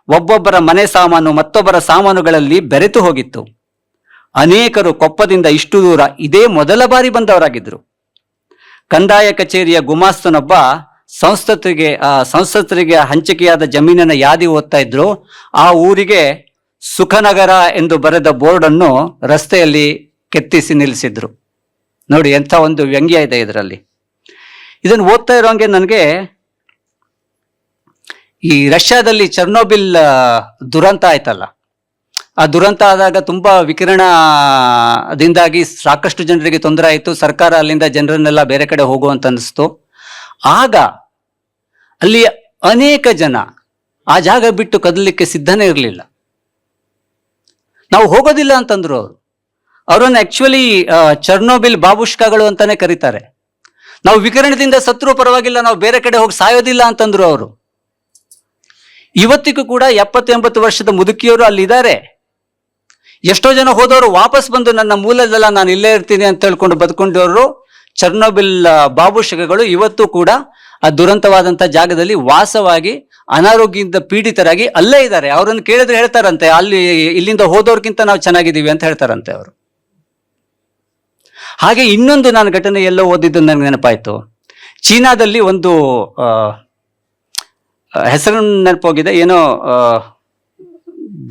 ಒಬ್ಬೊಬ್ಬರ ಮನೆ ಸಾಮಾನು ಮತ್ತೊಬ್ಬರ ಸಾಮಾನುಗಳಲ್ಲಿ ಬೆರೆತು ಹೋಗಿತ್ತು. ಅನೇಕರು ಕೊಪ್ಪದಿಂದ ಇಷ್ಟು ದೂರ ಇದೇ ಮೊದಲ ಬಾರಿ ಬಂದವರಾಗಿದ್ರು. ಕಂದಾಯ ಕಚೇರಿಯ ಗುಮಾಸ್ತನೊಬ್ಬ ಸಂಸತ್ತರಿಗೆ ಹಂಚಿಕೆಯಾದ ಜಮೀನಿನ ಯಾದಿ ಓದ್ತಾ ಇದ್ರು. ಆ ಊರಿಗೆ ಸುಖನಗರ ಎಂದು ಬರೆದ ಬೋರ್ಡ್ ಅನ್ನು ರಸ್ತೆಯಲ್ಲಿ ಕೆತ್ತಿಸಿ ನಿಲ್ಲಿಸಿದ್ರು. ನೋಡಿ ಎಂಥ ಒಂದು ವ್ಯಂಗ್ಯ ಇದೆ ಇದರಲ್ಲಿ. ಇದನ್ನು ಓದ್ತಾ ಇರೋಂಗೆ ನನಗೆ ಈ ರಷ್ಯಾದಲ್ಲಿ ಚರ್ನೋಬಿಲ್ ದುರಂತ ಆಯ್ತಲ್ಲ, ಆ ದುರಂತ ಆದಾಗ ತುಂಬಾ ವಿಕಿರಣದಿಂದಾಗಿ ಸಾಕಷ್ಟು ಜನರಿಗೆ ತೊಂದರೆ ಆಯಿತು. ಸರ್ಕಾರ ಅಲ್ಲಿಂದ ಜನರನ್ನೆಲ್ಲ ಬೇರೆ ಕಡೆ ಹೋಗುವಂತ ಅನಿಸ್ತು. ಆಗ ಅಲ್ಲಿ ಅನೇಕ ಜನ ಆ ಜಾಗ ಬಿಟ್ಟು ಕದಲಿಕ್ಕೆ ಸಿದ್ಧನೇ ಇರಲಿಲ್ಲ. ನಾವು ಹೋಗೋದಿಲ್ಲ ಅಂತಂದ್ರು ಅವರು. ಅವರನ್ನು ಆಕ್ಚುಲಿ ಚರ್ನೋಬಿಲ್ ಬಾಬುಷ್ಕಾಗಳು ಅಂತಾನೆ ಕರೀತಾರೆ. ನಾವು ವಿಕಿರಣದಿಂದ ಸತ್ರು ಪರವಾಗಿಲ್ಲ, ನಾವು ಬೇರೆ ಕಡೆ ಹೋಗಿ ಸಾಯೋದಿಲ್ಲ ಅಂತಂದ್ರು ಅವರು. ಇವತ್ತಿಗೂ ಕೂಡ 70-80 ವರ್ಷದ ಮುದುಕಿಯವರು ಅಲ್ಲಿದ್ದಾರೆ. ಎಷ್ಟೋ ಜನ ಹೋದವರು ವಾಪಸ್ ಬಂದು ನನ್ನ ಮೂಲದಲ್ಲ ನಾನು ಇಲ್ಲೇ ಇರ್ತೀನಿ ಅಂತ ಹೇಳ್ಕೊಂಡು ಬದುಕೊಂಡವರು ಚರ್ನೋಬಿಲ್ ಬಾಬುಷ್ಕಗಳು ಇವತ್ತು ಕೂಡ ಆ ದುರಂತವಾದಂಥ ಜಾಗದಲ್ಲಿ ವಾಸವಾಗಿ ಅನಾರೋಗ್ಯದಿಂದ ಪೀಡಿತರಾಗಿ ಅಲ್ಲೇ ಇದ್ದಾರೆ. ಅವರನ್ನು ಕೇಳಿದ್ರೆ ಹೇಳ್ತಾರಂತೆ, ಅಲ್ಲಿ ಇಲ್ಲಿಂದ ಹೋದವ್ರಿಗಿಂತ ನಾವು ಚೆನ್ನಾಗಿದ್ದೀವಿ ಅಂತ ಹೇಳ್ತಾರಂತೆ ಅವರು. ಹಾಗೆ ಇನ್ನೊಂದು ನಾನು ಘಟನೆ ಎಲ್ಲೋ ಓದಿದ್ದು ನನಗೆ ನೆನಪಾಯ್ತು. ಚೀನಾದಲ್ಲಿ ಒಂದು ಹೆಸರು ನೆನಪೋಗಿದೆ, ಏನೋ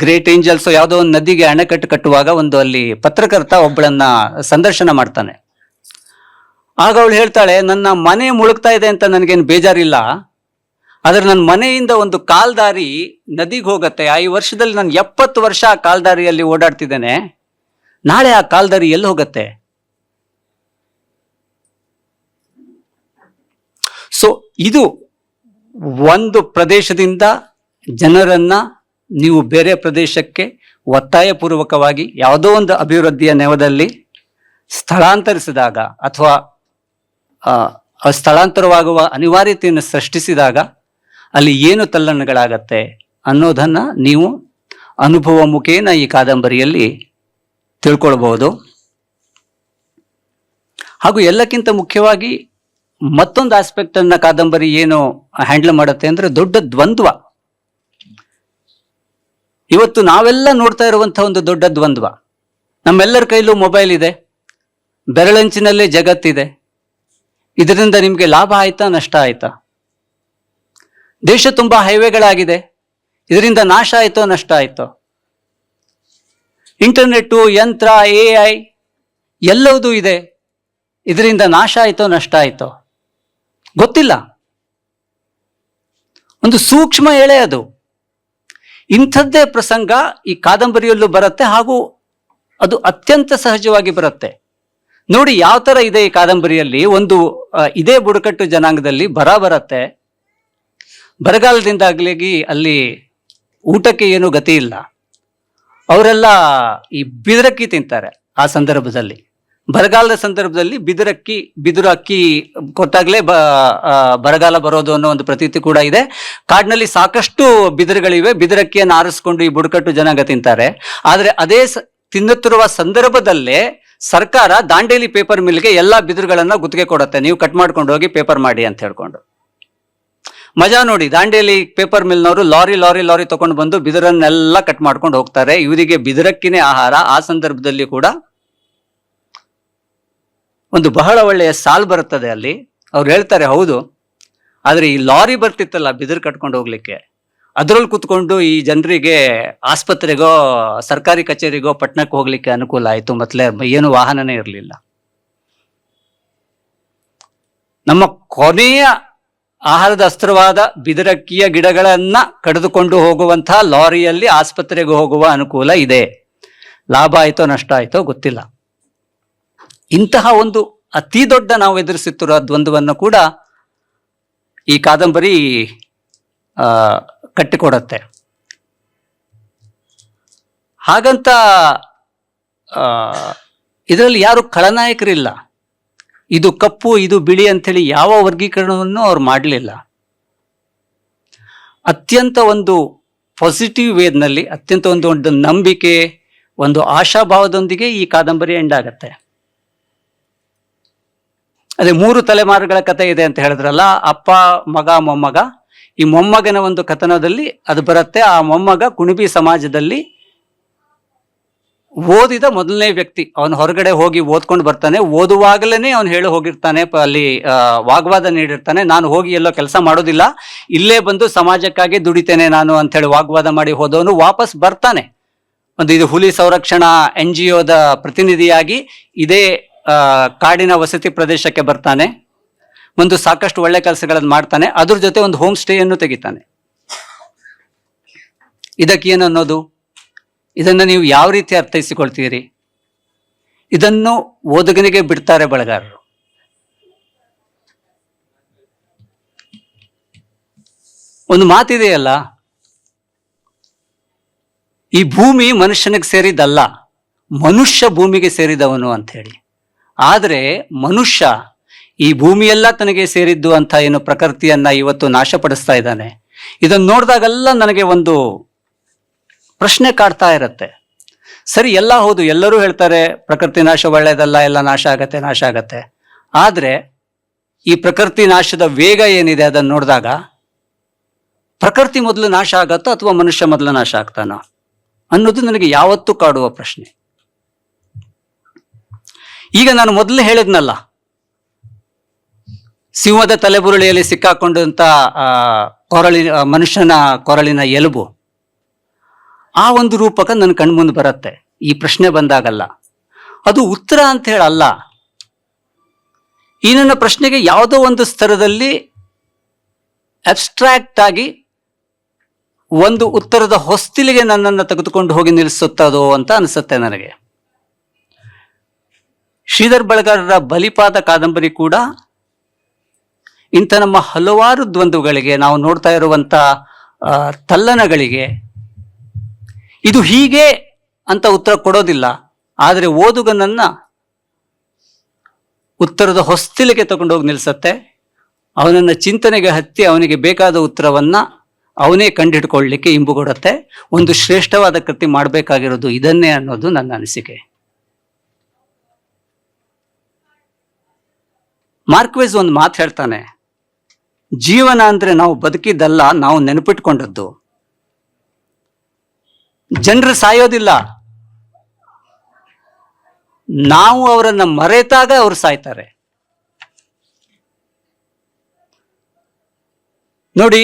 ಗ್ರೇಟ್ ಏಂಜಲ್ಸ್ ಯಾವುದೋ ಒಂದು ನದಿಗೆ ಅಣೆಕಟ್ಟು ಕಟ್ಟುವಾಗ ಒಂದು ಅಲ್ಲಿ ಪತ್ರಕರ್ತ ಒಬ್ಬಳನ್ನ ಸಂದರ್ಶನ ಮಾಡ್ತಾನೆ. ಆಗ ಅವಳು ಹೇಳ್ತಾಳೆ, ನನ್ನ ಮನೆ ಮುಳುಗ್ತಾ ಇದೆ ಅಂತ ನನಗೇನು ಬೇಜಾರಿಲ್ಲ, ಆದ್ರೆ ನನ್ನ ಮನೆಯಿಂದ ಒಂದು ಕಾಲ್ದಾರಿ ನದಿಗೆ ಹೋಗತ್ತೆ. ಈ ವರ್ಷದಲ್ಲಿ ನಾನು 70 ವರ್ಷ ಆ ಕಾಲ್ದಾರಿಯಲ್ಲಿ ಓಡಾಡ್ತಿದ್ದೇನೆ, ನಾಳೆ ಆ ಕಾಲ್ದಾರಿ ಎಲ್ಲಿ ಹೋಗತ್ತೆ? ಸೊ ಇದು ಒಂದು ಪ್ರದೇಶದಿಂದ ಜನರನ್ನ ನೀವು ಬೇರೆ ಪ್ರದೇಶಕ್ಕೆ ಒತ್ತಾಯಪೂರ್ವಕವಾಗಿ ಯಾವುದೋ ಒಂದು ಅಭಿವೃದ್ಧಿಯ ನೆವದಲ್ಲಿ ಸ್ಥಳಾಂತರಿಸಿದಾಗ ಅಥವಾ ಸ್ಥಳಾಂತರವಾಗುವ ಅನಿವಾರ್ಯತೆಯನ್ನು ಸೃಷ್ಟಿಸಿದಾಗ ಅಲ್ಲಿ ಏನು ತಲ್ಲಣಗಳಾಗತ್ತೆ ಅನ್ನೋದನ್ನ ನೀವು ಅನುಭವ ಮುಖೇನ ಈ ಕಾದಂಬರಿಯಲ್ಲಿ ತಿಳ್ಕೊಳ್ಬಹುದು. ಹಾಗೂ ಎಲ್ಲಕ್ಕಿಂತ ಮುಖ್ಯವಾಗಿ ಮತ್ತೊಂದು ಆಸ್ಪೆಕ್ಟ್ ಅನ್ನ ಕಾದಂಬರಿ ಏನು ಹ್ಯಾಂಡಲ್ ಮಾಡುತ್ತೆ ಅಂದ್ರೆ ದೊಡ್ಡ ದ್ವಂದ್ವ. ಇವತ್ತು ನಾವೆಲ್ಲ ನೋಡ್ತಾ ಇರುವಂತಹ ಒಂದು ದೊಡ್ಡ ದ್ವಂದ್ವ. ನಮ್ಮೆಲ್ಲರ ಕೈಲೂ ಮೊಬೈಲ್ ಇದೆ, ಬೆರಳಂಚಿನಲ್ಲೇ ಜಗತ್ತಿದೆ. ಇದರಿಂದ ನಿಮ್ಗೆ ಲಾಭ ಆಯ್ತಾ ನಷ್ಟ ಆಯ್ತಾ? ದೇಶ ತುಂಬಾ ಹೈವೇಗಳಾಗಿದೆ, ಇದರಿಂದ ನಾಶ ಆಯ್ತೋ ನಷ್ಟ ಆಯ್ತೋ? ಇಂಟರ್ನೆಟ್ಟು, ಯಂತ್ರ, AI ಎಲ್ಲವೂ ಇದೆ, ಇದರಿಂದ ನಾಶ ಆಯ್ತೋ ನಷ್ಟ ಆಯ್ತೋ? ಗೊತ್ತಿಲ್ಲ. ಒಂದು ಸೂಕ್ಷ್ಮ ಎಳೆ ಅದು. ಇಂಥದ್ದೇ ಪ್ರಸಂಗ ಈ ಕಾದಂಬರಿಯಲ್ಲೂ ಬರುತ್ತೆ, ಹಾಗೂ ಅದು ಅತ್ಯಂತ ಸಹಜವಾಗಿ ಬರುತ್ತೆ. ನೋಡಿ ಯಾವ ತರ ಇದೆ ಈ ಕಾದಂಬರಿಯಲ್ಲಿ. ಒಂದು ಇದೇ ಬುಡಕಟ್ಟು ಜನಾಂಗದಲ್ಲಿ ಬರುತ್ತೆ. ಬರಗಾಲದಿಂದಾಗ್ಲಿ ಅಲ್ಲಿ ಊಟಕ್ಕೆ ಏನು ಗತಿ ಇಲ್ಲ. ಅವರೆಲ್ಲ ಈ ಬಿದಿರಕ್ಕಿ ತಿಂತಾರೆ. ಆ ಸಂದರ್ಭದಲ್ಲಿ, ಬರಗಾಲದ ಸಂದರ್ಭದಲ್ಲಿ ಬಿದಿರು ಅಕ್ಕಿ ಕೊಟ್ಟಾಗ್ಲೇ ಬರಗಾಲ ಬರೋದು ಅನ್ನೋ ಒಂದು ಪ್ರತೀತಿ ಕೂಡ ಇದೆ. ಕಾಡಿನಲ್ಲಿ ಸಾಕಷ್ಟು ಬಿದಿರುಗಳಿವೆ, ಬಿದಿರಕ್ಕಿಯನ್ನು ಆರಿಸ್ಕೊಂಡು ಈ ಬುಡಕಟ್ಟು ಜನಾಂಗ ತಿಂತಾರೆ. ಆದ್ರೆ ಅದೇ ತಿನ್ನುತ್ತಿರುವ ಸಂದರ್ಭದಲ್ಲೇ ಸರ್ಕಾರ ದಾಂಡೇಲಿ ಪೇಪರ್ ಮಿಲ್ಗೆ ಎಲ್ಲಾ ಬಿದಿರುಗಳನ್ನ ಗುತ್ತಿಗೆ ಕೊಡುತ್ತೆ, ನೀವು ಕಟ್ ಮಾಡ್ಕೊಂಡು ಹೋಗಿ ಪೇಪರ್ ಮಾಡಿ ಅಂತ ಹೇಳ್ಕೊಂಡು. ಮಜಾ ನೋಡಿ, ದಾಂಡೇಲಿ ಪೇಪರ್ ಮಿಲ್ನವರು ಲಾರಿ ತಗೊಂಡು ಬಂದು ಬಿದಿರನ್ನೆಲ್ಲ ಕಟ್ ಮಾಡ್ಕೊಂಡು ಹೋಗ್ತಾರೆ. ಇವರಿಗೆ ಬಿದಿರಕ್ಕಿನೇ ಆಹಾರ. ಆ ಸಂದರ್ಭದಲ್ಲಿ ಕೂಡ ಒಂದು ಬಹಳ ಒಳ್ಳೆಯ ಸಾಲ್ ಬರುತ್ತದೆ ಅಲ್ಲಿ. ಅವ್ರು ಹೇಳ್ತಾರೆ, ಹೌದು, ಆದ್ರೆ ಈ ಲಾರಿ ಬರ್ತಿತ್ತಲ್ಲ ಬಿದಿರು ಕಟ್ಕೊಂಡು ಹೋಗ್ಲಿಕ್ಕೆ, ಅದರಲ್ಲಿ ಕುತ್ಕೊಂಡು ಈ ಜನರಿಗೆ ಆಸ್ಪತ್ರೆಗೋ ಸರ್ಕಾರಿ ಕಚೇರಿಗೋ ಪಟ್ಟಣಕ್ಕೆ ಹೋಗ್ಲಿಕ್ಕೆ ಅನುಕೂಲ ಆಯ್ತು. ಮೊದಲೇ ಏನು ವಾಹನನೇ ಇರಲಿಲ್ಲ. ನಮ್ಮ ಕೊನೆಯ ಆಹಾರದ ಅಸ್ತ್ರವಾದ ಬಿದಿರಕ್ಕಿಯ ಗಿಡಗಳನ್ನ ಕಡಿದುಕೊಂಡು ಹೋಗುವಂತಹ ಲಾರಿಯಲ್ಲಿ ಆಸ್ಪತ್ರೆಗೆ ಹೋಗುವ ಅನುಕೂಲ ಇದೆ. ಲಾಭ ಆಯ್ತೋ ನಷ್ಟ ಆಯ್ತೋ ಗೊತ್ತಿಲ್ಲ. ಇಂತಹ ಒಂದು ಅತಿ ದೊಡ್ಡ ನಾವು ಎದುರಿಸುತ್ತಿರುವ ದ್ವಂದ್ವವನ್ನು ಕೂಡ ಈ ಕಾದಂಬರಿ ಕಟ್ಟಿಕೊಡತ್ತೆ. ಹಾಗಂತ ಇದರಲ್ಲಿ ಯಾರು ಖಳನಾಯಕರಿಲ್ಲ. ಇದು ಕಪ್ಪು ಇದು ಬಿಳಿ ಅಂಥೇಳಿ ಯಾವ ವರ್ಗೀಕರಣವನ್ನು ಅವ್ರು ಮಾಡಲಿಲ್ಲ. ಅತ್ಯಂತ ಒಂದು ಪಾಸಿಟಿವ್ ವೇದ್ನಲ್ಲಿ, ಅತ್ಯಂತ ಒಂದು ನಂಬಿಕೆ, ಒಂದು ಆಶಾಭಾವದೊಂದಿಗೆ ಈ ಕಾದಂಬರಿ ಎಂಡ್ ಆಗತ್ತೆ. ಅದೇ 3 ತಲೆಮಾರುಗಳ ಕಥೆ ಇದೆ ಅಂತ ಹೇಳಿದ್ರಲ್ಲ, ಅಪ್ಪ ಮಗ ಮೊಮ್ಮಗ. ಈ ಮೊಮ್ಮಗನ ಒಂದು ಕಥನದಲ್ಲಿ ಅದು ಬರುತ್ತೆ. ಆ ಮೊಮ್ಮಗ ಕುಣಬಿ ಸಮಾಜದಲ್ಲಿ ಓದಿದ ಮೊದಲನೇ ವ್ಯಕ್ತಿ. ಅವನು ಹೊರಗಡೆ ಹೋಗಿ ಓದ್ಕೊಂಡು ಬರ್ತಾನೆ. ಓದುವಾಗಲೇ ಅವನು ಹೇಳಿ ಹೋಗಿರ್ತಾನೆ, ಅಲ್ಲಿ ವಾಗ್ವಾದ ನೀಡಿರ್ತಾನೆ, ನಾನು ಹೋಗಿ ಎಲ್ಲೋ ಕೆಲಸ ಮಾಡೋದಿಲ್ಲ, ಇಲ್ಲೇ ಬಂದು ಸಮಾಜಕ್ಕಾಗಿ ದುಡಿತೇನೆ ನಾನು ಅಂತ ಹೇಳಿ ವಾಗ್ವಾದ ಮಾಡಿ ಹೋದವನು ವಾಪಸ್ ಬರ್ತಾನೆ. ಇದು ಹುಲಿ ಸಂರಕ್ಷಣಾ NGOದ ಪ್ರತಿನಿಧಿಯಾಗಿ ಇದೇ ಕಾಡಿನ ವಸತಿ ಪ್ರದೇಶಕ್ಕೆ ಬರ್ತಾನೆ. ಒಂದು ಸಾಕಷ್ಟು ಒಳ್ಳೆ ಕೆಲಸಗಳನ್ನು ಮಾಡ್ತಾನೆ. ಅದ್ರ ಜೊತೆ ಒಂದು ಹೋಮ್ ಸ್ಟೇಯನ್ನು ತೆಗಿತಾನೆ. ಇದಕ್ಕೇನು ಅನ್ನೋದು? ಇದನ್ನು ನೀವು ಯಾವ ರೀತಿ ಅರ್ಥೈಸಿಕೊಳ್ತೀರಿ? ಇದನ್ನು ಓದುಗನಿಗೆ ಬಿಡ್ತಾರೆ ಬಳಗಾರರು. ಒಂದು ಮಾತಿದೆಯಲ್ಲ, ಈ ಭೂಮಿ ಮನುಷ್ಯನಿಗೆ ಸೇರಿದ್ದಲ್ಲ, ಮನುಷ್ಯ ಭೂಮಿಗೆ ಸೇರಿದವನು ಅಂತ ಹೇಳಿ. ಆದರೆ ಮನುಷ್ಯ ಈ ಭೂಮಿಯೆಲ್ಲ ತನಗೆ ಸೇರಿದ್ದು ಅಂತ ಏನು ಪ್ರಕೃತಿಯನ್ನ ಇವತ್ತು ನಾಶಪಡಿಸ್ತಾ ಇದ್ದಾನೆ. ಇದನ್ನು ನೋಡಿದಾಗೆಲ್ಲ ನನಗೆ ಒಂದು ಪ್ರಶ್ನೆ ಕಾಡ್ತಾ ಇರತ್ತೆ. ಸರಿ, ಎಲ್ಲ ಹೌದು, ಎಲ್ಲರೂ ಹೇಳ್ತಾರೆ ಪ್ರಕೃತಿ ನಾಶ ಒಳ್ಳೆಯದಲ್ಲ, ಎಲ್ಲ ನಾಶ ಆಗತ್ತೆ. ಆದರೆ ಈ ಪ್ರಕೃತಿ ನಾಶದ ವೇಗ ಏನಿದೆ ಅದನ್ನು ನೋಡಿದಾಗ ಪ್ರಕೃತಿ ಮೊದಲು ನಾಶ ಆಗತ್ತೋ ಅಥವಾ ಮನುಷ್ಯ ಮೊದಲು ನಾಶ ಆಗ್ತಾನೋ ಅನ್ನೋದು ನನಗೆ ಯಾವತ್ತೂ ಕಾಡುವ ಪ್ರಶ್ನೆ. ಈಗ ನಾನು ಮೊದಲು ಹೇಳಿದ್ನಲ್ಲ, ಸಿಂಹದ ತಲೆಬುರುಳಿಯಲ್ಲಿ ಸಿಕ್ಕಾಕೊಂಡಂತ ಮನುಷ್ಯನ ಕೊರಳಿನ ಎಲುಬು, ಆ ಒಂದು ರೂಪಕ ನನ್ನ ಕಣ್ಮುಂದೆ ಬರುತ್ತೆ ಈ ಪ್ರಶ್ನೆ ಬಂದಾಗಲ್ಲ. ಅದು ಉತ್ತರ ಅಂತ ಹೇಳಲ್ಲ. ಈ ನನ್ನ ಪ್ರಶ್ನೆಗೆ ಯಾವುದೋ ಒಂದು ಸ್ತರದಲ್ಲಿ ಅಬ್ಸ್ಟ್ರಾಕ್ಟ್ ಆಗಿ ಒಂದು ಉತ್ತರದ ಹೊಸ್ತಿಲಿಗೆ ನನ್ನನ್ನು ತೆಗೆದುಕೊಂಡು ಹೋಗಿ ನಿಲ್ಲಿಸುತ್ತದೋ ಅಂತ ಅನಿಸುತ್ತೆ ನನಗೆ. ಶ್ರೀಧರ್ ಬಳಗಾರರ ಬಲಿಪಾದ ಕಾದಂಬರಿ ಕೂಡ ಇಂಥ ನಮ್ಮ ಹಲವಾರು ದ್ವಂದ್ವಗಳಿಗೆ, ನಾವು ನೋಡ್ತಾ ಇರುವಂತ ತಲ್ಲಣಗಳಿಗೆ ಇದು ಹೀಗೆ ಅಂತ ಉತ್ತರ ಕೊಡೋದಿಲ್ಲ. ಆದರೆ ಓದುಗನನ್ನ ಉತ್ತರದ ಹೊಸ್ತಿಲಿಗೆ ತಗೊಂಡೋಗಿ ನಿಲ್ಲಿಸತ್ತೆ. ಅವನನ್ನ ಚಿಂತನೆಗೆ ಹತ್ತಿ ಅವನಿಗೆ ಬೇಕಾದ ಉತ್ತರವನ್ನ ಅವನೇ ಕಂಡುಹಿಡ್ಕೊಳ್ಳಿಕ್ಕೆ ಇಂಬುಗೊಡುತ್ತೆ. ಒಂದು ಶ್ರೇಷ್ಠವಾದ ಕೃತಿ ಮಾಡಬೇಕಾಗಿರೋದು ಇದನ್ನೇ ಅನ್ನೋದು ನನ್ನ ಅನಿಸಿಕೆ. ಮಾರ್ಕ್ವೆಸ್ ಒಂದು ಮಾತು ಹೇಳ್ತಾನೆ, ಜೀವನ ಅಂದ್ರೆ ನಾವು ಬದುಕಿದ್ದಲ್ಲ, ನಾವು ನೆನಪಿಟ್ಕೊಂಡದ್ದು. ಜನರು ಸಾಯೋದಿಲ್ಲ, ನಾವು ಅವರನ್ನ ಮರೆತಾಗ ಅವರು ಸಾಯ್ತಾರೆ. ನೋಡಿ,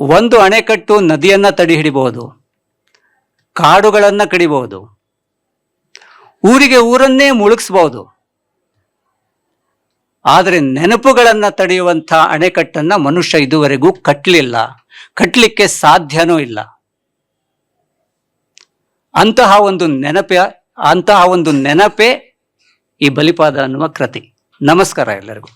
ಒಂದು ಅಣೆಕಟ್ಟು ನದಿಯನ್ನ ತಡೆ ಹಿಡಿಬಹುದು, ಕಾಡುಗಳನ್ನ ಕಡಿಬಹುದು, ಊರಿಗೆ ಊರನ್ನೇ ಮುಳುಗಿಸಬಹುದು. ಆದರೆ ನೆನಪುಗಳನ್ನ ತಡೆಯುವಂಥ ಅಣೆಕಟ್ಟನ್ನ ಮನುಷ್ಯ ಇದುವರೆಗೂ ಕಟ್ಟಲಿಲ್ಲ, ಕಟ್ಟಲಿಕ್ಕೆ ಸಾಧ್ಯನೂ ಇಲ್ಲ. ಅಂತಹ ಒಂದು ನೆನಪೇ ಈ ಬಲಿಪಾದ ಅನ್ನುವ ಕೃತಿ. ನಮಸ್ಕಾರ ಎಲ್ಲರಿಗೂ.